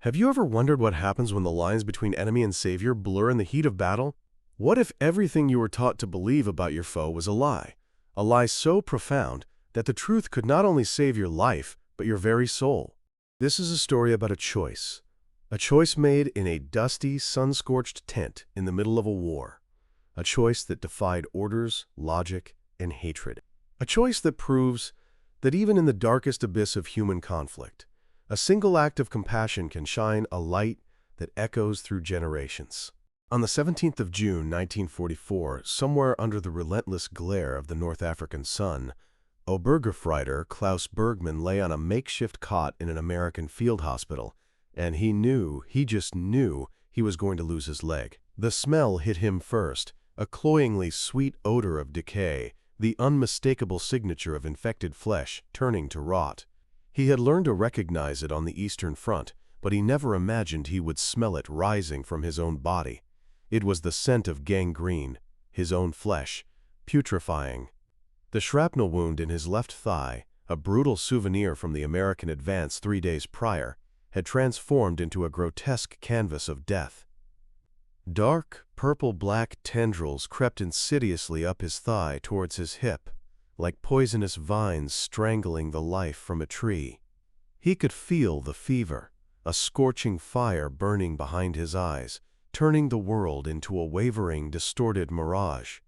Have you ever wondered what happens when the lines between enemy and savior blur in the heat of battle? What if everything you were taught to believe about your foe was a lie? A lie so profound that the truth could not only save your life, but your very soul. This is a story about a choice. A choice made in a dusty, sun-scorched tent in the middle of a war. A choice that defied orders, logic, and hatred. A choice that proves that even in the darkest abyss of human conflict, a single act of compassion can shine a light that echoes through generations. On the 17th of June, 1944, somewhere under the relentless glare of the North African sun, Obergefreiter Klaus Bergmann lay on a makeshift cot in an American field hospital, and he just knew he was going to lose his leg. The smell hit him first, a cloyingly sweet odor of decay, the unmistakable signature of infected flesh turning to rot. He had learned to recognize it on the Eastern Front, but he never imagined he would smell it rising from his own body. It was the scent of gangrene, his own flesh, putrefying. The shrapnel wound in his left thigh, a brutal souvenir from the American advance 3 days prior, had transformed into a grotesque canvas of death. Dark, purple-black tendrils crept insidiously up his thigh towards his hip, like poisonous vines strangling the life from a tree. He could feel the fever, a scorching fire burning behind his eyes, turning the world into a wavering, distorted mirage.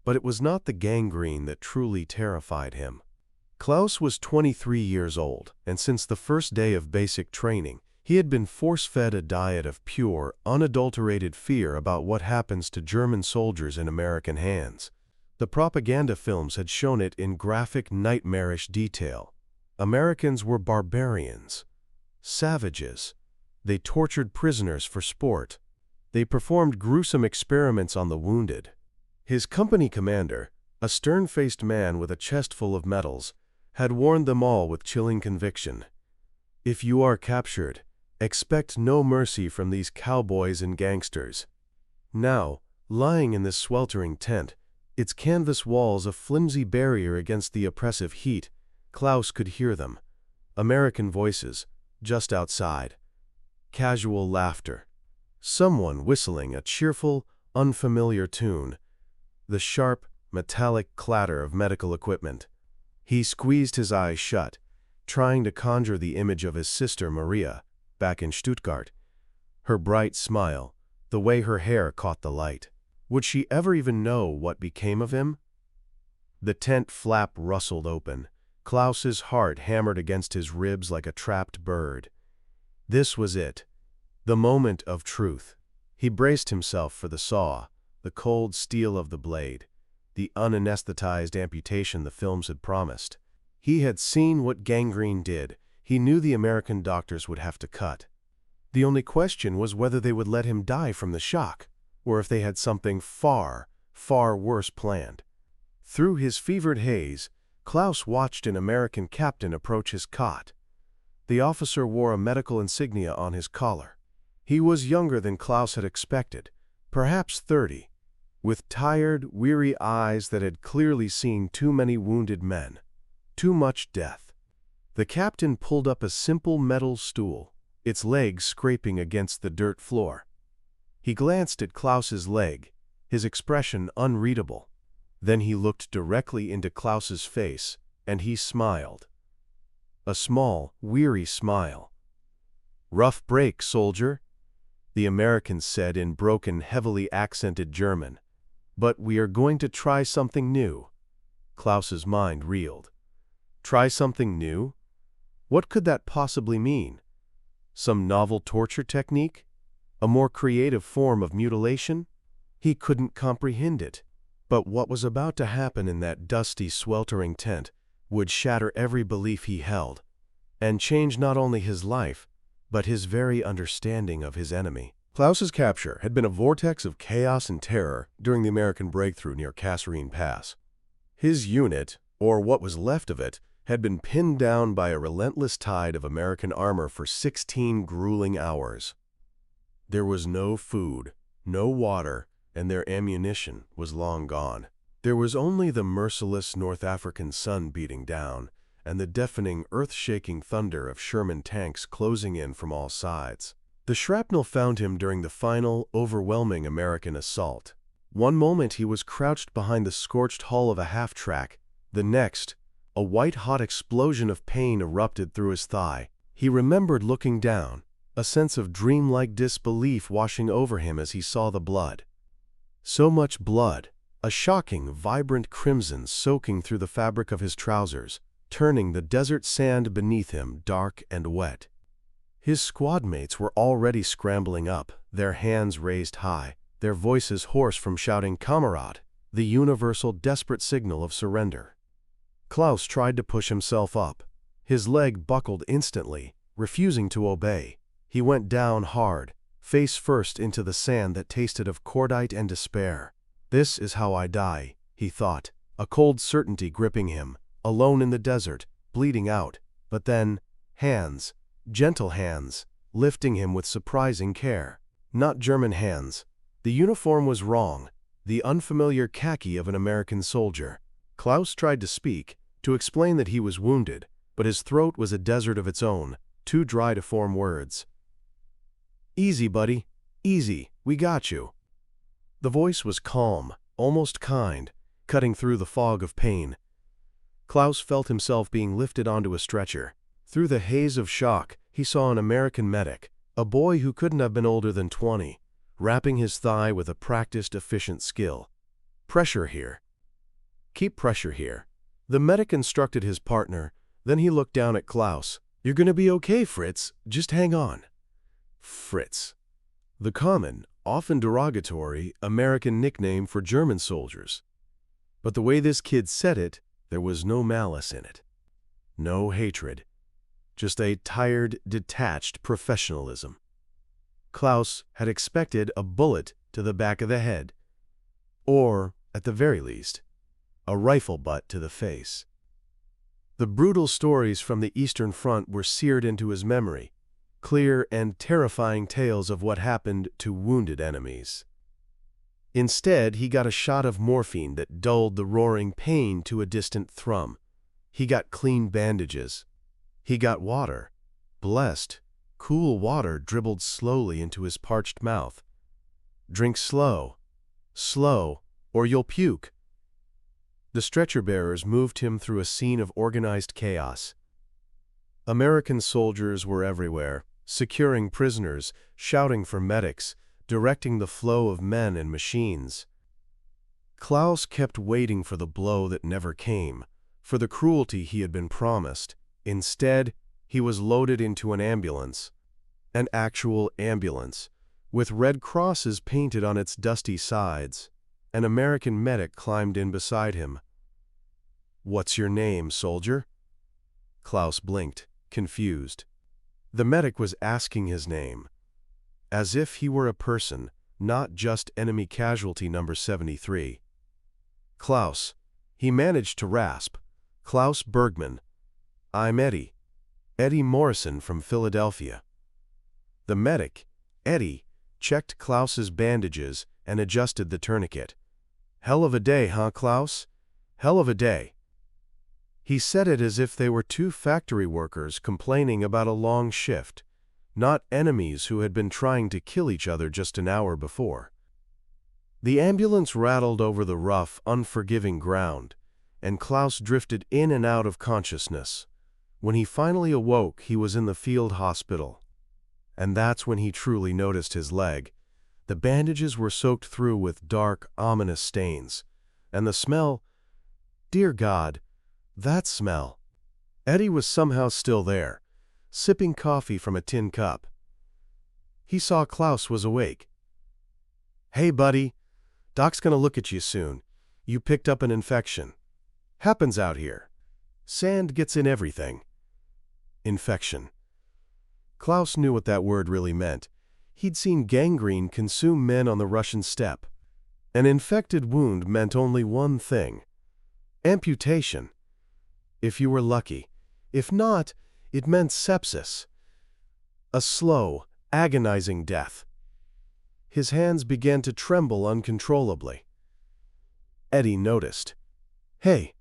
But it was not the gangrene that truly terrified him. Klaus was 23 years old, and since the first day of basic training, he had been force-fed a diet of pure, unadulterated fear about what happens to German soldiers in American hands. The propaganda films had shown it in graphic, nightmarish detail. Americans were barbarians, savages. They tortured prisoners for sport. They performed gruesome experiments on the wounded. His company commander, a stern-faced man with a chest full of medals, had warned them all with chilling conviction. If you are captured, expect no mercy from these cowboys and gangsters. Now, lying in this sweltering tent, its canvas walls a flimsy barrier against the oppressive heat, Klaus could hear them. American voices, just outside. Casual laughter. Someone whistling a cheerful, unfamiliar tune. The sharp, metallic clatter of medical equipment. He squeezed his eyes shut, trying to conjure the image of his sister Maria, back in Stuttgart. Her bright smile, the way her hair caught the light. Would she ever even know what became of him? The tent flap rustled open. Klaus's heart hammered against his ribs like a trapped bird. This was it, the moment of truth. He braced himself for the saw, the cold steel of the blade, the unanesthetized amputation the films had promised. He had seen what gangrene did. He knew the American doctors would have to cut. The only question was whether they would let him die from the shock, or if they had something far, far worse planned. Through his fevered haze, Klaus watched an American captain approach his cot. The officer wore a medical insignia on his collar. He was younger than Klaus had expected, perhaps 30, with tired, weary eyes that had clearly seen too many wounded men, too much death. The captain pulled up a simple metal stool, its legs scraping against the dirt floor. He glanced at Klaus's leg, his expression unreadable. Then he looked directly into Klaus's face, and he smiled. A small, weary smile. "Rough break, soldier," the American said in broken, heavily accented German. "But we are going to try something new." Klaus's mind reeled. Try something new? What could that possibly mean? Some novel torture technique? A more creative form of mutilation? He couldn't comprehend it. But what was about to happen in that dusty, sweltering tent would shatter every belief he held, and change not only his life, but his very understanding of his enemy. Klaus's capture had been a vortex of chaos and terror during the American breakthrough near Kasserine Pass. His unit, or what was left of it, had been pinned down by a relentless tide of American armor for 16 grueling hours. There was no food, no water, and their ammunition was long gone. There was only the merciless North African sun beating down, and the deafening, earth-shaking thunder of Sherman tanks closing in from all sides. The shrapnel found him during the final, overwhelming American assault. One moment he was crouched behind the scorched hull of a half-track. The next, a white-hot explosion of pain erupted through his thigh. He remembered looking down, a sense of dreamlike disbelief washing over him as he saw the blood. So much blood, a shocking, vibrant crimson soaking through the fabric of his trousers, turning the desert sand beneath him dark and wet. His squad mates were already scrambling up, their hands raised high, their voices hoarse from shouting "Kamerad," the universal desperate signal of surrender. Klaus tried to push himself up. His leg buckled instantly, refusing to obey. He went down hard, face first into the sand that tasted of cordite and despair. "This is how I die," he thought, a cold certainty gripping him, alone in the desert, bleeding out. But then, hands, gentle hands, lifting him with surprising care. Not German hands. The uniform was wrong, the unfamiliar khaki of an American soldier. Klaus tried to speak, to explain that he was wounded, but his throat was a desert of its own, too dry to form words. "Easy, buddy. Easy. We got you." The voice was calm, almost kind, cutting through the fog of pain. Klaus felt himself being lifted onto a stretcher. Through the haze of shock, he saw an American medic, a boy who couldn't have been older than 20, wrapping his thigh with a practiced, efficient skill. "Pressure here. Keep pressure here." The medic instructed his partner, then he looked down at Klaus. "You're gonna be okay, Fritz. Just hang on." Fritz. The common, often derogatory, American nickname for German soldiers. But the way this kid said it, there was no malice in it. No hatred. Just a tired, detached professionalism. Klaus had expected a bullet to the back of the head. Or, at the very least, a rifle butt to the face. The brutal stories from the Eastern Front were seared into his memory, clear and terrifying tales of what happened to wounded enemies. Instead, he got a shot of morphine that dulled the roaring pain to a distant thrum. He got clean bandages. He got water. Blessed, cool water dribbled slowly into his parched mouth. "Drink slow. Slow, or you'll puke." The stretcher-bearers moved him through a scene of organized chaos. American soldiers were everywhere, securing prisoners, shouting for medics, directing the flow of men and machines. Klaus kept waiting for the blow that never came, for the cruelty he had been promised. Instead, he was loaded into an ambulance. An actual ambulance, with red crosses painted on its dusty sides. An American medic climbed in beside him. "What's your name, soldier?" Klaus blinked, confused. The medic was asking his name, as if he were a person, not just enemy casualty number 73. "Klaus," he managed to rasp. "Klaus Bergman. I'm Eddie. Eddie Morrison from Philadelphia." The medic, Eddie, checked Klaus's bandages and adjusted the tourniquet. "Hell of a day, huh, Klaus? Hell of a day." He said it as if they were two factory workers complaining about a long shift, not enemies who had been trying to kill each other just an hour before. The ambulance rattled over the rough, unforgiving ground, and Klaus drifted in and out of consciousness. When he finally awoke, he was in the field hospital. And that's when he truly noticed his leg. The bandages were soaked through with dark, ominous stains. And the smell, dear God, that smell. Eddie was somehow still there, sipping coffee from a tin cup. He saw Klaus was awake. "Hey, buddy, Doc's gonna look at you soon. You picked up an infection. Happens out here. Sand gets in everything." Infection. Klaus knew what that word really meant. He'd seen gangrene consume men on the Russian steppe. An infected wound meant only one thing: amputation. If you were lucky. If not, it meant sepsis. A slow, agonizing death. His hands began to tremble uncontrollably. Eddie noticed. Hey,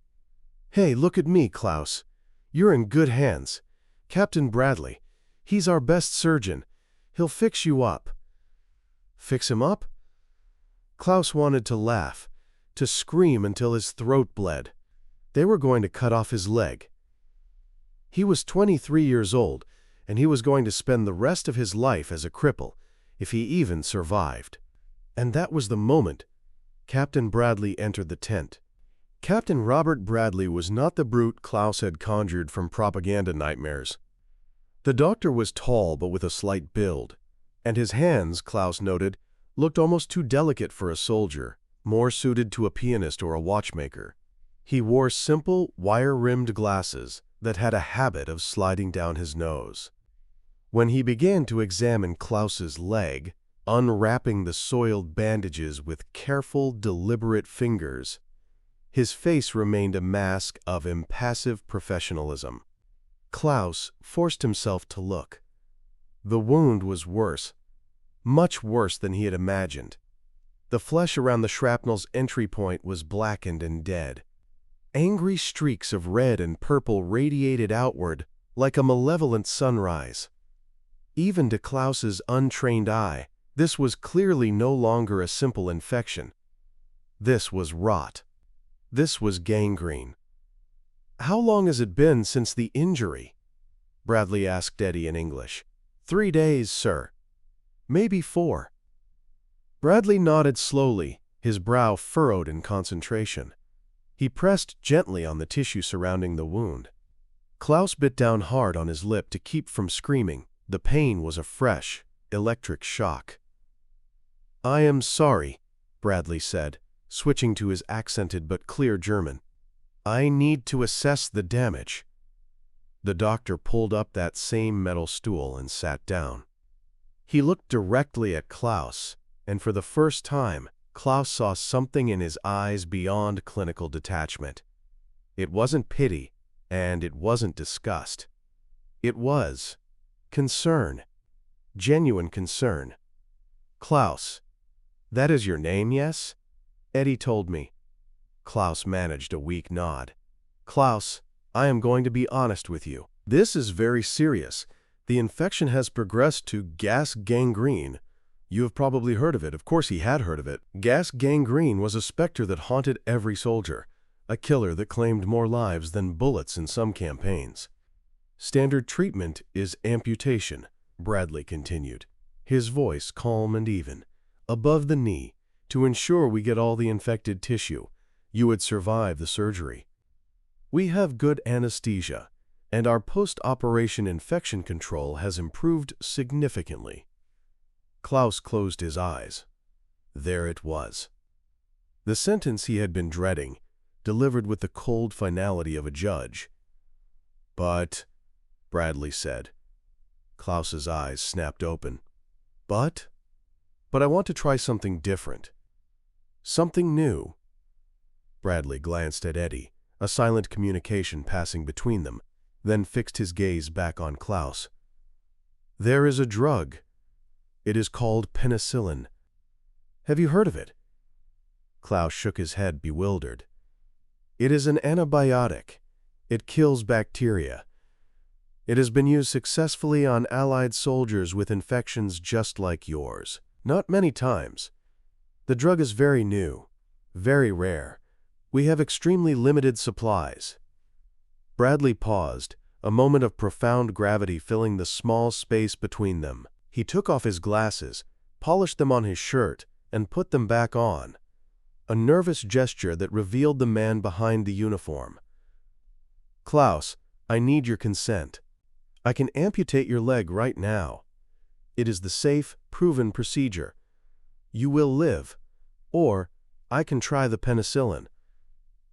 look at me, Klaus. You're in good hands. Captain Bradley. He's our best surgeon. He'll fix you up." Fix him up? Klaus wanted to laugh, to scream until his throat bled. They were going to cut off his leg. He was 23 years old, and he was going to spend the rest of his life as a cripple, if he even survived. And that was the moment Captain Bradley entered the tent. Captain Robert Bradley was not the brute Klaus had conjured from propaganda nightmares. The doctor was tall but with a slight build, and his hands, Klaus noted, looked almost too delicate for a soldier, more suited to a pianist or a watchmaker. He wore simple, wire-rimmed glasses that had a habit of sliding down his nose. When he began to examine Klaus's leg, unwrapping the soiled bandages with careful, deliberate fingers, his face remained a mask of impassive professionalism. Klaus forced himself to look. The wound was worse, much worse than he had imagined. The flesh around the shrapnel's entry point was blackened and dead. Angry streaks of red and purple radiated outward like a malevolent sunrise. Even to Klaus's untrained eye, this was clearly no longer a simple infection. This was rot. This was gangrene. "How long has it been since the injury?" Bradley asked Eddie in English. 3 days, sir. Maybe 4. Bradley nodded slowly, his brow furrowed in concentration. He pressed gently on the tissue surrounding the wound. Klaus bit down hard on his lip to keep from screaming. The pain was a fresh, electric shock. "I am sorry," Bradley said, switching to his accented but clear German. "I need to assess the damage." The doctor pulled up that same metal stool and sat down. He looked directly at Klaus, and for the first time, Klaus saw something in his eyes beyond clinical detachment. It wasn't pity, and it wasn't disgust. It was concern, genuine concern. "Klaus, that is your name, yes?" Eddie told me. Klaus managed a weak nod. "Klaus, I am going to be honest with you. This is very serious. The infection has progressed to gas gangrene. You have probably heard of it." Of course he had heard of it. Gas gangrene was a specter that haunted every soldier, a killer that claimed more lives than bullets in some campaigns. "Standard treatment is amputation," Bradley continued, his voice calm and even, "above the knee, to ensure we get all the infected tissue. You would survive the surgery. We have good anesthesia, and our post-operation infection control has improved significantly." Klaus closed his eyes. There it was. The sentence he had been dreading, delivered with the cold finality of a judge. "But," Bradley said. Klaus's eyes snapped open. "But? But I want to try something different. Something new." Bradley glanced at Eddie, a silent communication passing between them, then fixed his gaze back on Klaus. "There is a drug. It is called penicillin. Have you heard of it?" Klaus shook his head, bewildered. "It is an antibiotic. It kills bacteria. It has been used successfully on Allied soldiers with infections just like yours. Not many times. The drug is very new, very rare. We have extremely limited supplies." Bradley paused, a moment of profound gravity filling the small space between them. He took off his glasses, polished them on his shirt, and put them back on, a nervous gesture that revealed the man behind the uniform. "Klaus, I need your consent. I can amputate your leg right now. It is the safe, proven procedure. You will live, or I can try the penicillin.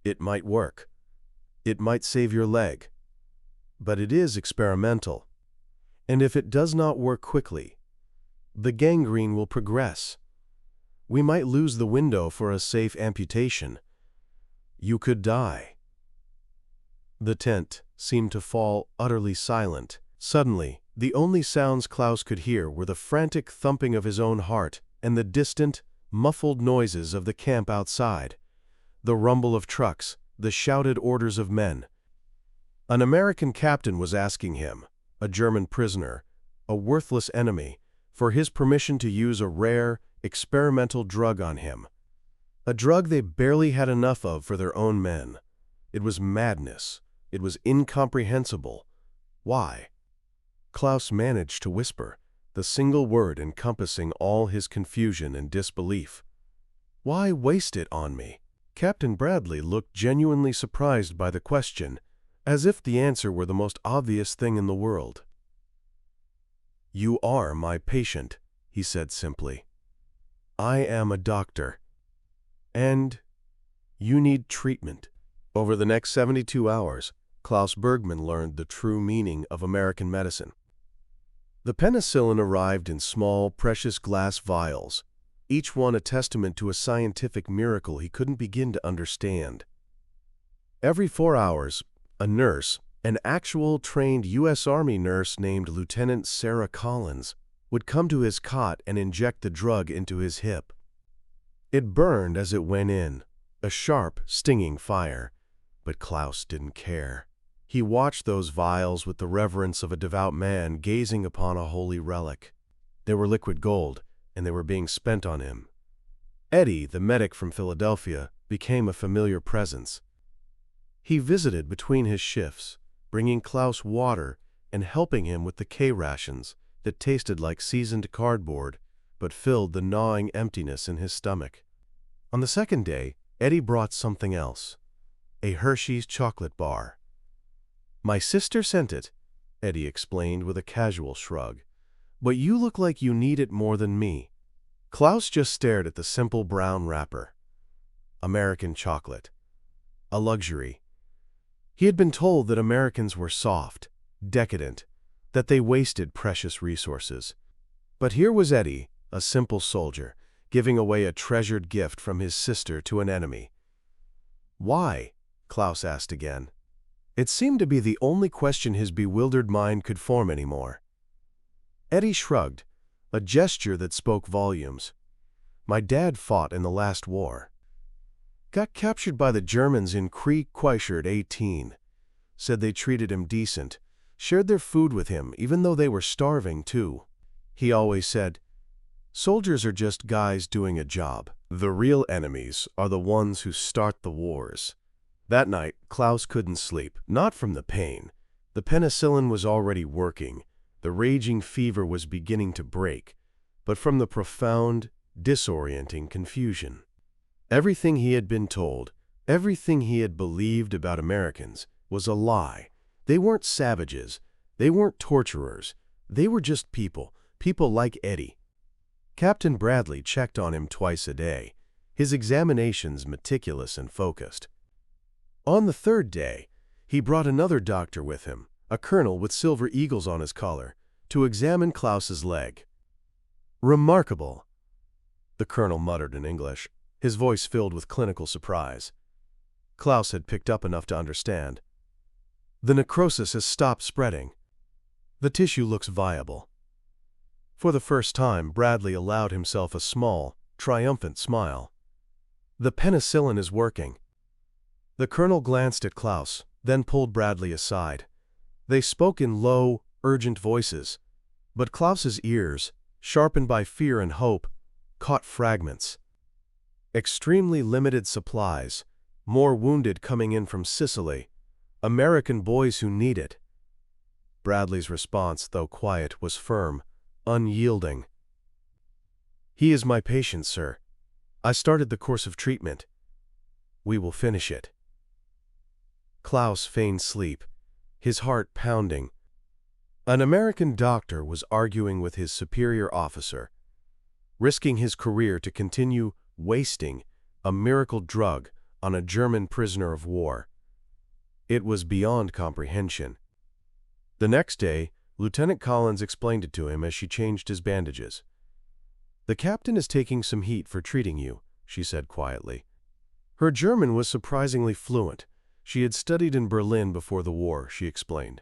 It might work. It might save your leg. But it is experimental. And if it does not work quickly, the gangrene will progress. We might lose the window for a safe amputation. You could die." The tent seemed to fall utterly silent. Suddenly, the only sounds Klaus could hear were the frantic thumping of his own heart and the distant, muffled noises of the camp outside, the rumble of trucks, the shouted orders of men. An American captain was asking him, a German prisoner, a worthless enemy, for his permission to use a rare, experimental drug on him. A drug they barely had enough of for their own men. It was madness. It was incomprehensible. Why? Klaus managed to whisper, the single word encompassing all his confusion and disbelief. Why waste it on me? Captain Bradley looked genuinely surprised by the question, as if the answer were the most obvious thing in the world. "You are my patient," he said simply. "I am a doctor. And you need treatment." Over the next 72 hours, Klaus Bergman learned the true meaning of American medicine. The penicillin arrived in small, precious glass vials, each one a testament to a scientific miracle he couldn't begin to understand. Every 4 hours, a nurse, an actual trained U.S. Army nurse named Lieutenant Sarah Collins, would come to his cot and inject the drug into his hip. It burned as it went in, a sharp, stinging fire, but Klaus didn't care. He watched those vials with the reverence of a devout man gazing upon a holy relic. They were liquid gold, and they were being spent on him. Eddie, the medic from Philadelphia, became a familiar presence. He visited between his shifts, bringing Klaus water and helping him with the K-rations that tasted like seasoned cardboard but filled the gnawing emptiness in his stomach. On the second day, Eddie brought something else, a Hershey's chocolate bar. "My sister sent it," Eddie explained with a casual shrug, "but you look like you need it more than me." Klaus just stared at the simple brown wrapper. American chocolate. A luxury. He had been told that Americans were soft, decadent, that they wasted precious resources. But here was Eddie, a simple soldier, giving away a treasured gift from his sister to an enemy. "Why?" Klaus asked again. It seemed to be the only question his bewildered mind could form anymore. Eddie shrugged, a gesture that spoke volumes. "My dad fought in the last war. Got captured by the Germans in Krieg Queichert 18. Said they treated him decent, shared their food with him even though they were starving too. He always said, 'Soldiers are just guys doing a job. The real enemies are the ones who start the wars.'" That night, Klaus couldn't sleep, not from the pain. The penicillin was already working, the raging fever was beginning to break, but from the profound, disorienting confusion. Everything he had been told, everything he had believed about Americans, was a lie. They weren't savages, they weren't torturers, they were just people, people like Eddie. Captain Bradley checked on him twice a day, his examinations meticulous and focused. On the third day, he brought another doctor with him, a colonel with silver eagles on his collar, to examine Klaus's leg. "Remarkable," the colonel muttered in English, his voice filled with clinical surprise. Klaus had picked up enough to understand. "The necrosis has stopped spreading. The tissue looks viable." For the first time, Bradley allowed himself a small, triumphant smile. "The penicillin is working." The colonel glanced at Klaus, then pulled Bradley aside. They spoke in low, urgent voices, but Klaus's ears, sharpened by fear and hope, caught fragments. Extremely limited supplies, more wounded coming in from Sicily, American boys who need it. Bradley's response, though quiet, was firm, unyielding. "He is my patient, sir. I started the course of treatment. We will finish it." Klaus feigned sleep, his heart pounding. An American doctor was arguing with his superior officer, risking his career to continue wasting a miracle drug on a German prisoner of war. It was beyond comprehension. The next day, Lieutenant Collins explained it to him as she changed his bandages. "The captain is taking some heat for treating you," she said quietly. Her German was surprisingly fluent. She had studied in Berlin before the war, she explained.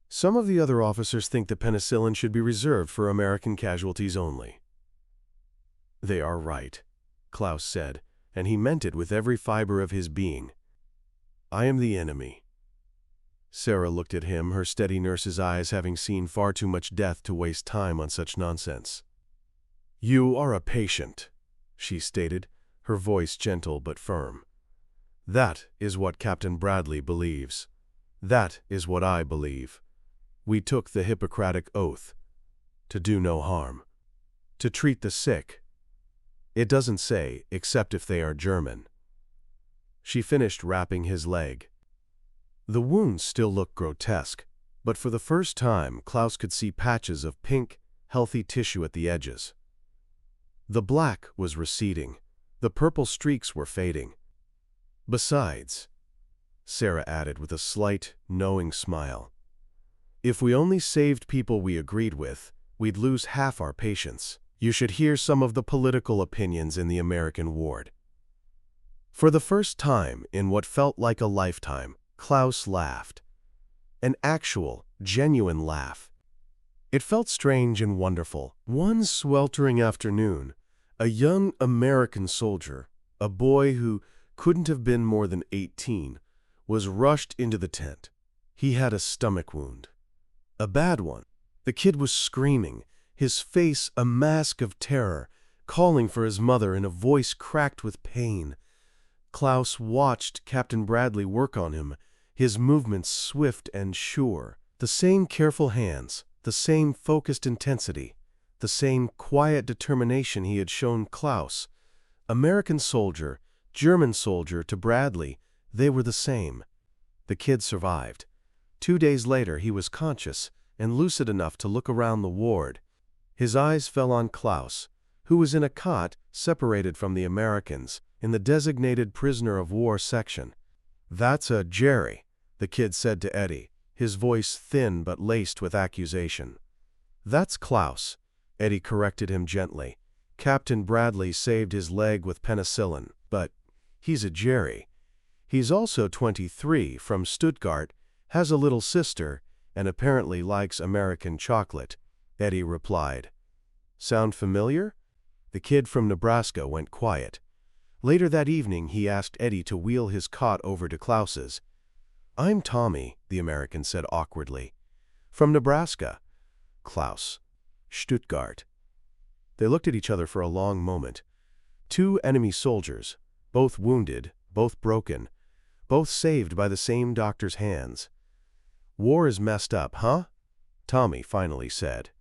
"Some of the other officers think the penicillin should be reserved for American casualties only." "They are right," Klaus said, and he meant it with every fiber of his being. "I am the enemy. Sarah looked at him, her steady nurse's eyes having seen far too much death to waste time on such nonsense. "You are a patient," she stated, her voice gentle but firm. "That is what Captain Bradley believes. That is what I believe. We took the Hippocratic Oath. To do no harm. To treat the sick. It doesn't say, except if they are German." She finished wrapping his leg. The wounds still looked grotesque, but for the first time Klaus could see patches of pink, healthy tissue at the edges. The black was receding. The purple streaks were fading. "Besides," Sarah added with a slight, knowing smile, "if we only saved people we agreed with, we'd lose half our patients. You should hear some of the political opinions in the American ward." For the first time in what felt like a lifetime, Klaus laughed. An actual, genuine laugh. It felt strange and wonderful. One sweltering afternoon, a young American soldier, a boy who couldn't have been more than 18, was rushed into the tent. He had a stomach wound. A bad one. The kid was screaming, his face a mask of terror, calling for his mother in a voice cracked with pain. Klaus watched Captain Bradley work on him, his movements swift and sure. The same careful hands, the same focused intensity, the same quiet determination he had shown Klaus. American soldier, German soldier to Bradley, they were the same. The kid survived. 2 days later he was conscious and lucid enough to look around the ward. His eyes fell on Klaus, who was in a cot separated from the Americans, in the designated prisoner of war section. "That's a Jerry," the kid said to Eddie, his voice thin but laced with accusation. "That's Klaus," Eddie corrected him gently. "Captain Bradley saved his leg with penicillin, but he's a Jerry. He's also 23, from Stuttgart, has a little sister, and apparently likes American chocolate," Eddie replied. "Sound familiar?" The kid from Nebraska went quiet. Later that evening he asked Eddie to wheel his cot over to Klaus's. "I'm Tommy," the American said awkwardly. "From Nebraska." "Klaus. Stuttgart." They looked at each other for a long moment. Two enemy soldiers, both wounded, both broken, both saved by the same doctor's hands. "War is messed up, huh?" Tommy finally said.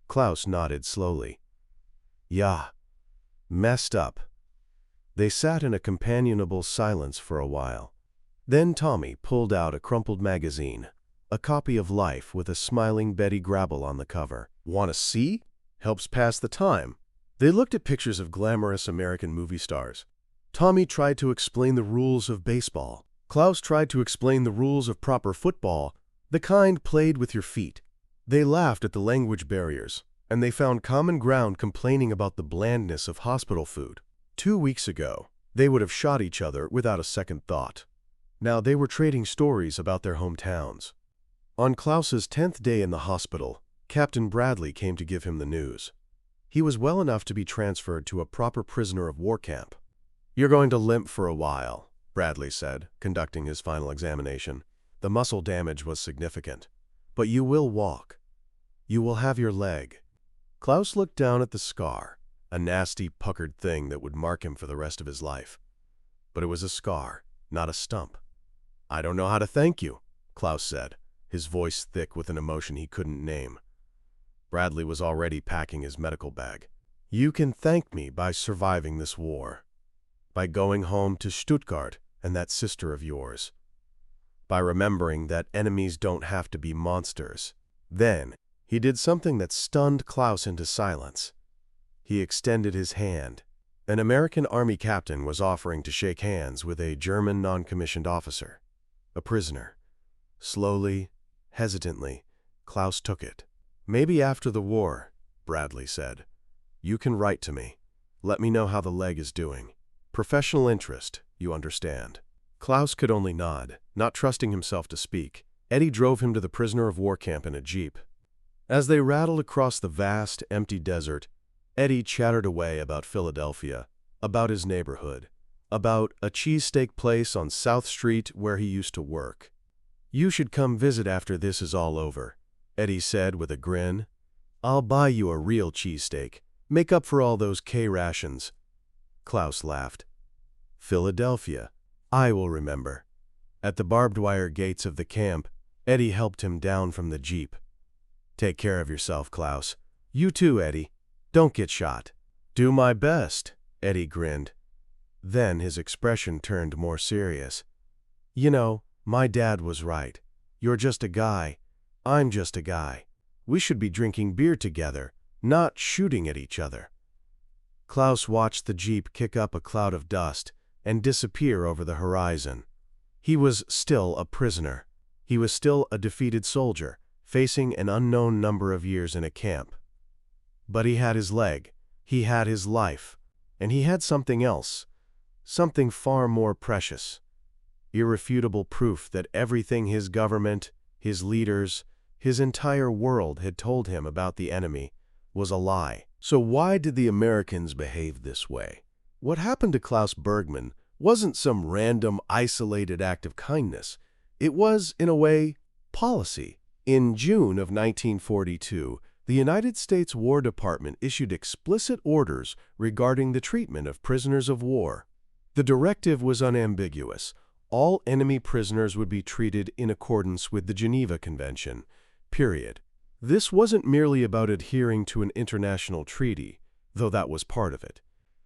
Klaus nodded slowly. "Yeah, messed up." They sat in a companionable silence for a while. Then Tommy pulled out a crumpled magazine, a copy of Life with a smiling Betty Grable on the cover. "Want to see? Helps pass the time." They looked at pictures of glamorous American movie stars. Tommy tried to explain the rules of baseball. Klaus tried to explain the rules of proper football, the kind played with your feet. They laughed at the language barriers, and they found common ground complaining about the blandness of hospital food. 2 weeks ago, they would have shot each other without a second thought. Now they were trading stories about their hometowns. On Klaus's 10th day in the hospital, Captain Bradley came to give him the news. He was well enough to be transferred to a proper prisoner of war camp. "You're going to limp for a while," Bradley said, conducting his final examination. "The muscle damage was significant. But you will walk. You will have your leg." Klaus looked down at the scar, a nasty, puckered thing that would mark him for the rest of his life. But it was a scar, not a stump. "I don't know how to thank you," Klaus said, his voice thick with an emotion he couldn't name. Bradley was already packing his medical bag. "You can thank me by surviving this war. By going home to Stuttgart and that sister of yours. By remembering that enemies don't have to be monsters." Then he did something that stunned Klaus into silence. He extended his hand. An American Army captain was offering to shake hands with a German non-commissioned officer, a prisoner. Slowly, hesitantly, Klaus took it. "Maybe after the war," Bradley said. "You can write to me. Let me know how the leg is doing. Professional interest, you understand." Klaus could only nod, not trusting himself to speak. Eddie drove him to the prisoner of war camp in a jeep. As they rattled across the vast, empty desert, Eddie chattered away about Philadelphia, about his neighborhood, about a cheesesteak place on South Street where he used to work. "You should come visit after this is all over," Eddie said with a grin. "I'll buy you a real cheesesteak. Make up for all those K-rations." Klaus laughed. "Philadelphia. I will remember." At the barbed wire gates of the camp, Eddie helped him down from the jeep. "Take care of yourself, Klaus. You too, Eddie. Don't get shot." "Do my best," Eddie grinned. Then his expression turned more serious. "You know, my dad was right. You're just a guy. I'm just a guy. We should be drinking beer together, not shooting at each other." Klaus watched the jeep kick up a cloud of dust and disappear over the horizon. He was still a prisoner. He was still a defeated soldier, facing an unknown number of years in a camp. But he had his leg, he had his life, and he had something else, something far more precious. Irrefutable proof that everything his government, his leaders, his entire world had told him about the enemy was a lie. So why did the Americans behave this way? What happened to Klaus Bergmann wasn't some random, isolated act of kindness. It was, in a way, policy. In June of 1942, the United States War Department issued explicit orders regarding the treatment of prisoners of war. The directive was unambiguous. All enemy prisoners would be treated in accordance with the Geneva Convention, period. This wasn't merely about adhering to an international treaty, though that was part of it.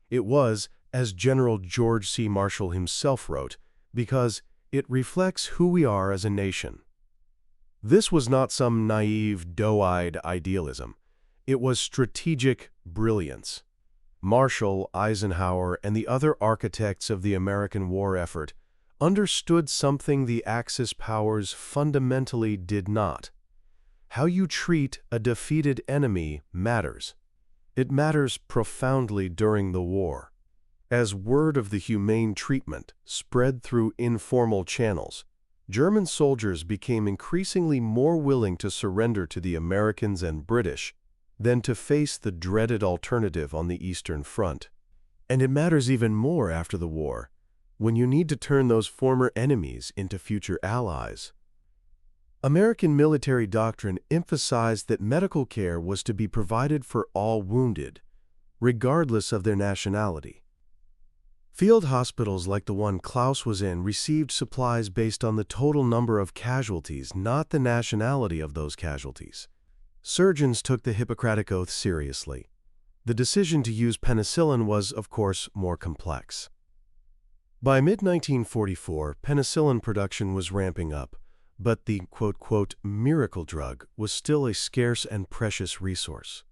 It was, as General George C. Marshall himself wrote, because it reflects who we are as a nation. This was not some naive, doe-eyed idealism. It was strategic brilliance. Marshall, Eisenhower, and the other architects of the American war effort understood something the Axis powers fundamentally did not. How you treat a defeated enemy matters. It matters profoundly during the war. As word of the humane treatment spread through informal channels, German soldiers became increasingly more willing to surrender to the Americans and British than to face the dreaded alternative on the Eastern Front. And it matters even more after the war, when you need to turn those former enemies into future allies. American military doctrine emphasized that medical care was to be provided for all wounded, regardless of their nationality. Field hospitals like the one Klaus was in received supplies based on the total number of casualties, not the nationality of those casualties. Surgeons took the Hippocratic Oath seriously. The decision to use penicillin was, of course, more complex. By mid-1944, penicillin production was ramping up, but the quote-quote miracle drug was still a scarce and precious resource.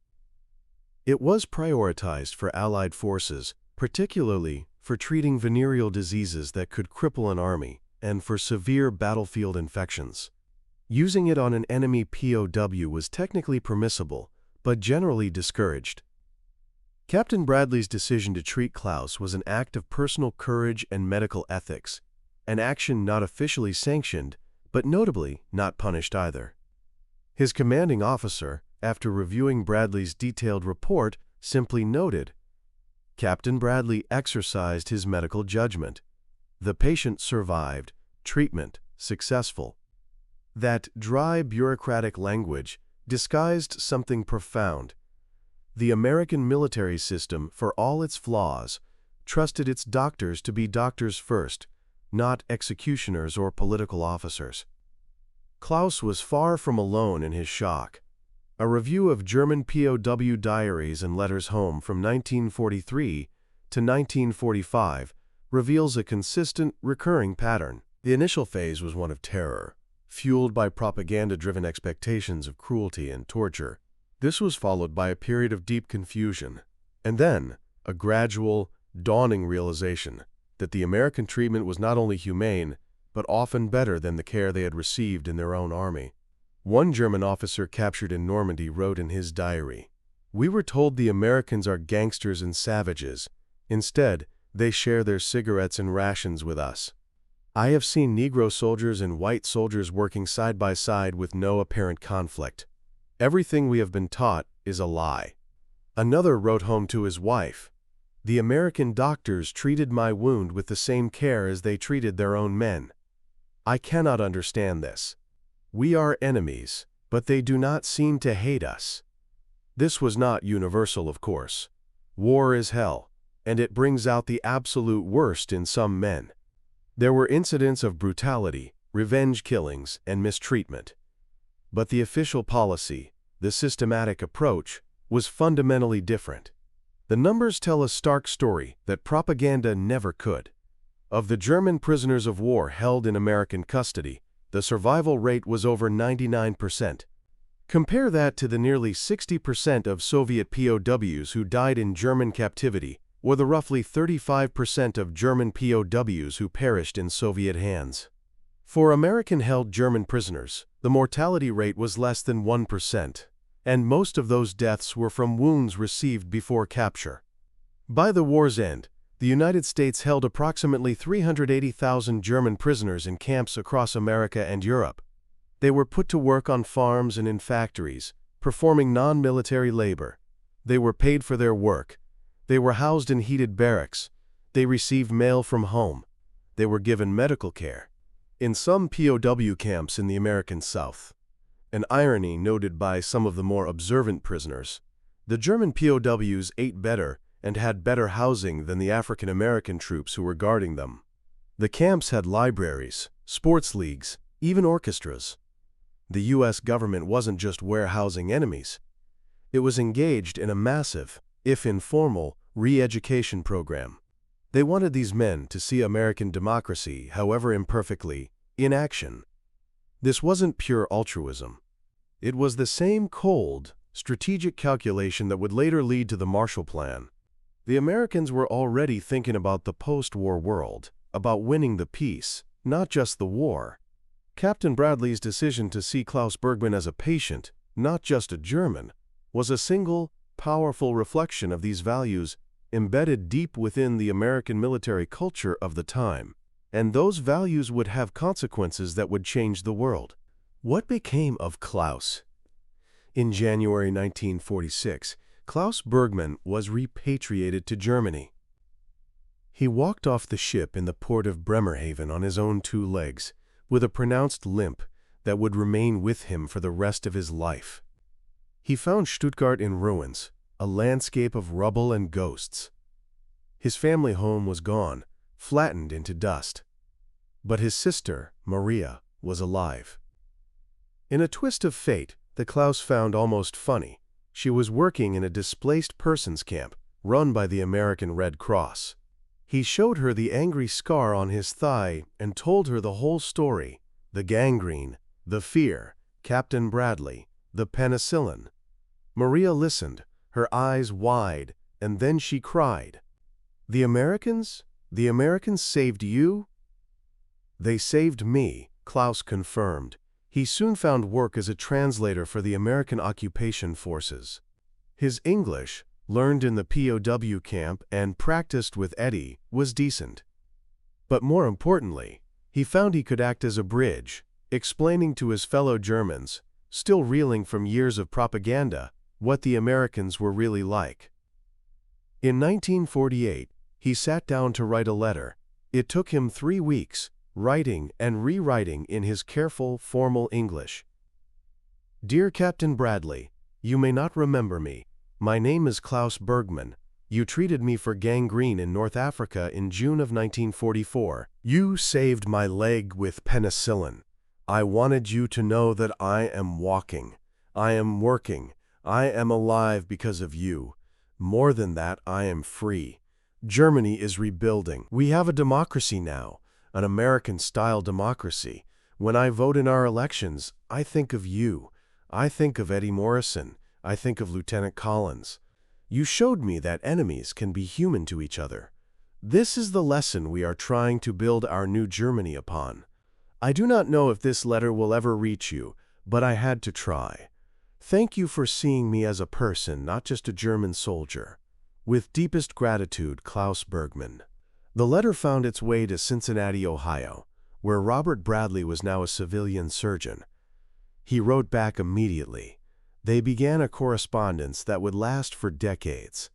It was prioritized for Allied forces, particularly for treating venereal diseases that could cripple an army and for severe battlefield infections. Using it on an enemy POW was technically permissible, but generally discouraged. Captain Bradley's decision to treat Klaus was an act of personal courage and medical ethics, an action not officially sanctioned, but notably not punished either. His commanding officer, after reviewing Bradley's detailed report, simply noted, "Captain Bradley exercised his medical judgment. The patient survived. Treatment successful." That dry, bureaucratic language disguised something profound. The American military system, for all its flaws, trusted its doctors to be doctors first, not executioners or political officers. Klaus was far from alone in his shock. A review of German POW diaries and letters home from 1943 to 1945 reveals a consistent, recurring pattern. The initial phase was one of terror, fueled by propaganda-driven expectations of cruelty and torture. This was followed by a period of deep confusion, and then a gradual, dawning realization that the American treatment was not only humane, but often better than the care they had received in their own army. One German officer captured in Normandy wrote in his diary, "We were told the Americans are gangsters and savages. Instead, they share their cigarettes and rations with us. I have seen Negro soldiers and white soldiers working side by side with no apparent conflict. Everything we have been taught is a lie." Another wrote home to his wife, "The American doctors treated my wound with the same care as they treated their own men. I cannot understand this. We are enemies, but they do not seem to hate us. This was not universal, of course. War is hell, and it brings out the absolute worst in some men. There were incidents of brutality, revenge killings, and mistreatment. But the official policy, the systematic approach, was fundamentally different. The numbers tell a stark story that propaganda never could. Of the German prisoners of war held in American custody, the survival rate was over 99%. Compare that to the nearly 60% of Soviet POWs who died in German captivity, or the roughly 35% of German POWs who perished in Soviet hands. For American-held German prisoners, the mortality rate was less than 1%, and most of those deaths were from wounds received before capture. By the war's end, the United States held approximately 380,000 German prisoners in camps across America and Europe. They were put to work on farms and in factories, performing non-military labor. They were paid for their work. They were housed in heated barracks. They received mail from home. They were given medical care. In some POW camps in the American South, an irony noted by some of the more observant prisoners, the German POWs ate better and had better housing than the African American troops who were guarding them. The camps had libraries, sports leagues, even orchestras. The U.S. government wasn't just warehousing enemies. It was engaged in a massive, if informal, re-education program. They wanted these men to see American democracy, however imperfectly, in action. This wasn't pure altruism. It was the same cold, strategic calculation that would later lead to the Marshall Plan. The Americans were already thinking about the post-war world, about winning the peace, not just the war. Captain Bradley's decision to see Klaus Bergmann as a patient, not just a German, was a single, powerful reflection of these values embedded deep within the American military culture of the time. And those values would have consequences that would change the world. What became of Klaus? In January 1946, Klaus Bergmann was repatriated to Germany. He walked off the ship in the port of Bremerhaven on his own two legs, with a pronounced limp that would remain with him for the rest of his life. He found Stuttgart in ruins, a landscape of rubble and ghosts. His family home was gone, flattened into dust. But his sister, Maria, was alive. In a twist of fate that Klaus found almost funny, she was working in a displaced persons camp run by the American Red Cross. He showed her the angry scar on his thigh and told her the whole story: the gangrene, the fear, Captain Bradley, the penicillin. Maria listened, her eyes wide, and then she cried. "The Americans? The Americans saved you?" "They saved me," Klaus confirmed. He soon found work as a translator for the American occupation forces. His English, learned in the POW camp and practiced with Eddie, was decent. But more importantly, he found he could act as a bridge, explaining to his fellow Germans, still reeling from years of propaganda, what the Americans were really like. In 1948, he sat down to write a letter. It took him 3 weeks, writing and rewriting in his careful, formal English. "Dear Captain Bradley, you may not remember me. My name is Klaus Bergmann. You treated me for gangrene in North Africa in June of 1944. You saved my leg with penicillin. I wanted you to know that I am walking. I am working. I am alive because of you. More than that, I am free. Germany is rebuilding. We have a democracy now, an American-style democracy. When I vote in our elections, I think of you. I think of Eddie Morrison. I think of Lieutenant Collins. You showed me that enemies can be human to each other. This is the lesson we are trying to build our new Germany upon. I do not know if this letter will ever reach you, but I had to try. Thank you for seeing me as a person, not just a German soldier. With deepest gratitude, Klaus Bergmann." The letter found its way to Cincinnati, Ohio, where Robert Bradley was now a civilian surgeon. He wrote back immediately. They began a correspondence that would last for decades.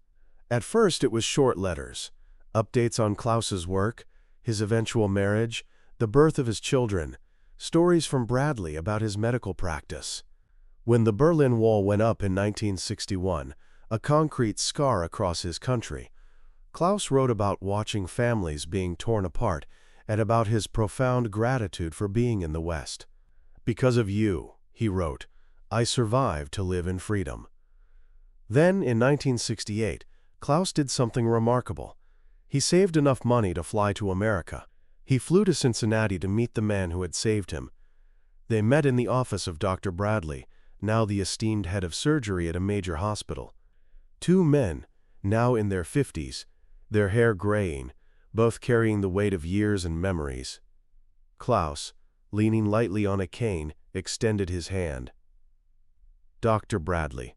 At first, it was short letters, updates on Klaus's work, his eventual marriage, the birth of his children, stories from Bradley about his medical practice. When the Berlin Wall went up in 1961, a concrete scar across his country, Klaus wrote about watching families being torn apart and about his profound gratitude for being in the West. "Because of you," he wrote, "I survived to live in freedom." Then, in 1968, Klaus did something remarkable. He saved enough money to fly to America. He flew to Cincinnati to meet the man who had saved him. They met in the office of Dr. Bradley, now the esteemed head of surgery at a major hospital. Two men, now in their 50s, their hair graying, both carrying the weight of years and memories. Klaus, leaning lightly on a cane, extended his hand. "Dr. Bradley,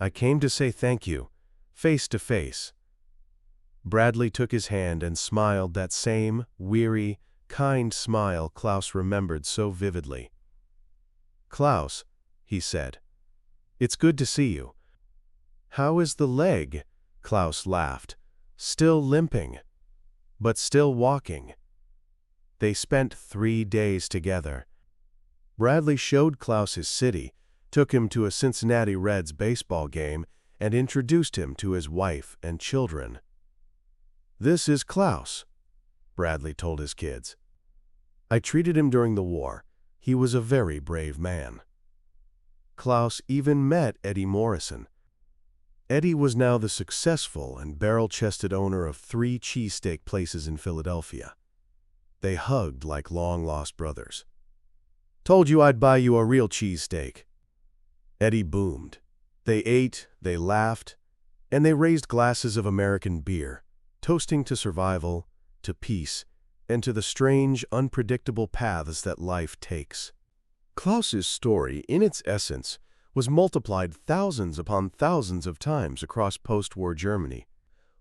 I came to say thank you, face to face." Bradley took his hand and smiled that same weary, kind smile Klaus remembered so vividly. "Klaus," he said, "it's good to see you." "How is the leg?" Klaus laughed. "Still limping, but still walking." They spent 3 days together. Bradley showed Klaus his city, took him to a Cincinnati Reds baseball game, and introduced him to his wife and children. "This is Klaus," Bradley told his kids. "I treated him during the war. He was a very brave man." Klaus even met Eddie Morrison. Eddie was now the successful and barrel-chested owner of 3 cheesesteak places in Philadelphia. They hugged like long-lost brothers. "Told you I'd buy you a real cheesesteak." Eddie boomed. They ate, they laughed, and they raised glasses of American beer, toasting to survival, to peace, and to the strange, unpredictable paths that life takes. Klaus's story, in its essence, was multiplied thousands upon thousands of times across post-war Germany.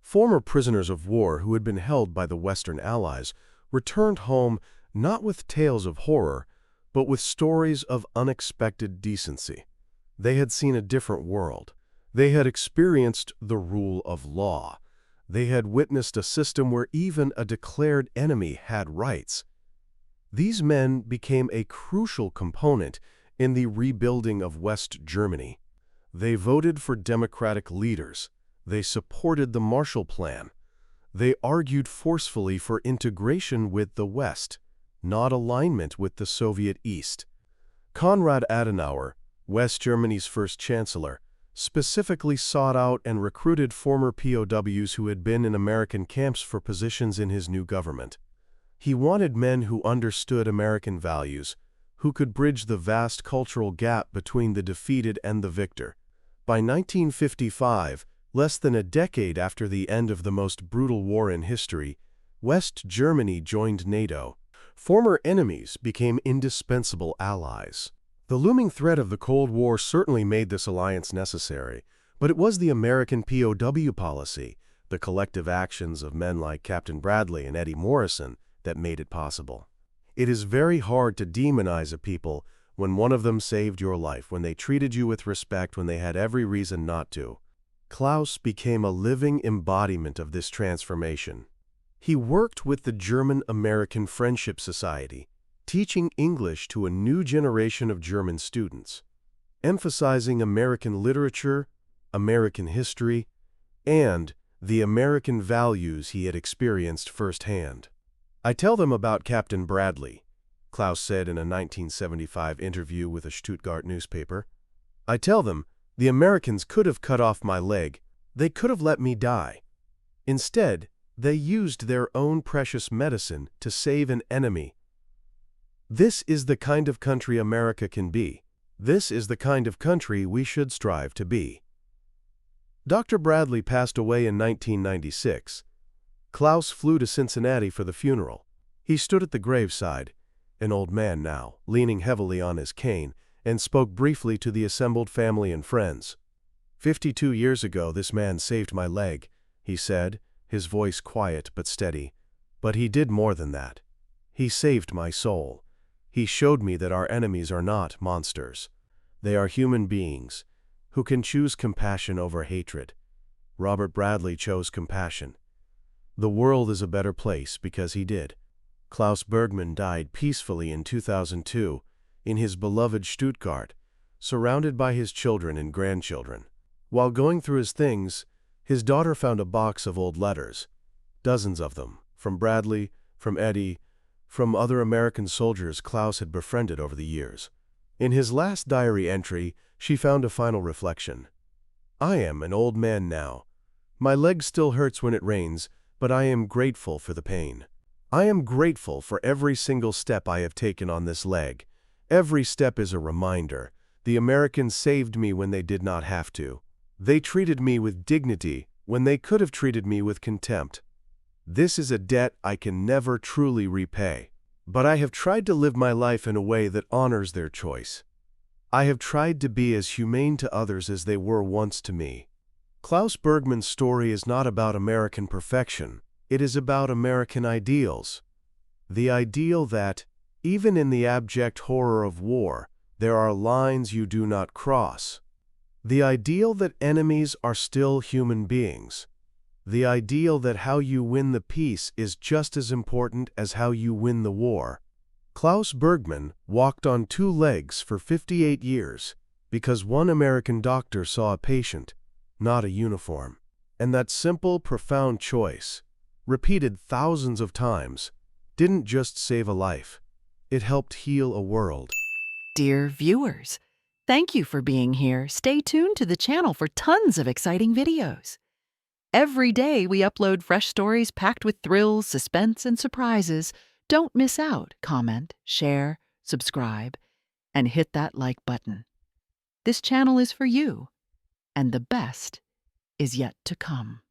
Former prisoners of war who had been held by the Western Allies returned home not with tales of horror, but with stories of unexpected decency. They had seen a different world. They had experienced the rule of law. They had witnessed a system where even a declared enemy had rights. These men became a crucial component in the rebuilding of West Germany. They voted for democratic leaders. They supported the Marshall Plan. They argued forcefully for integration with the West, not alignment with the Soviet East. Konrad Adenauer, West Germany's first chancellor, specifically sought out and recruited former POWs who had been in American camps for positions in his new government. He wanted men who understood American values, who could bridge the vast cultural gap between the defeated and the victor. By 1955, less than a decade after the end of the most brutal war in history, West Germany joined NATO. Former enemies became indispensable allies. The looming threat of the Cold War certainly made this alliance necessary, but it was the American POW policy, the collective actions of men like Captain Bradley and Eddie Morrison, that made it possible. It is very hard to demonize a people when one of them saved your life, when they treated you with respect, when they had every reason not to. Klaus became a living embodiment of this transformation. He worked with the German-American Friendship Society, teaching English to a new generation of German students, emphasizing American literature, American history, and the American values he had experienced firsthand. "I tell them about Captain Bradley," Klaus said in a 1975 interview with a Stuttgart newspaper. "I tell them, the Americans could have cut off my leg. They could have let me die. Instead, they used their own precious medicine to save an enemy. This is the kind of country America can be. This is the kind of country we should strive to be." Dr. Bradley passed away in 1996. Klaus flew to Cincinnati for the funeral. He stood at the graveside, an old man now, leaning heavily on his cane, and spoke briefly to the assembled family and friends. "52 years ago, this man saved my leg," he said, his voice quiet but steady. "But he did more than that. He saved my soul. He showed me that our enemies are not monsters. They are human beings who can choose compassion over hatred. Robert Bradley chose compassion. The world is a better place because he did." Klaus Bergmann died peacefully in 2002 in his beloved Stuttgart, surrounded by his children and grandchildren. While going through his things, his daughter found a box of old letters, dozens of them, from Bradley, from Eddie, from other American soldiers Klaus had befriended over the years. In his last diary entry, she found a final reflection. "I am an old man now. My leg still hurts when it rains, but I am grateful for the pain. I am grateful for every single step I have taken on this leg. Every step is a reminder. The Americans saved me when they did not have to. They treated me with dignity when they could have treated me with contempt. This is a debt I can never truly repay. But I have tried to live my life in a way that honors their choice. I have tried to be as humane to others as they were once to me." Klaus Bergmann's story is not about American perfection. It is about American ideals. The ideal that, even in the abject horror of war, there are lines you do not cross. The ideal that enemies are still human beings. The ideal that how you win the peace is just as important as how you win the war. Klaus Bergmann walked on two legs for 58 years because one American doctor saw a patient, not a uniform. And that simple, profound choice, repeated thousands of times, didn't just save a life. It helped heal a world. Dear viewers, thank you for being here. Stay tuned to the channel for tons of exciting videos. Every day we upload fresh stories packed with thrills, suspense, and surprises. Don't miss out. Comment, share, subscribe, and hit that like button. This channel is for you, and the best is yet to come.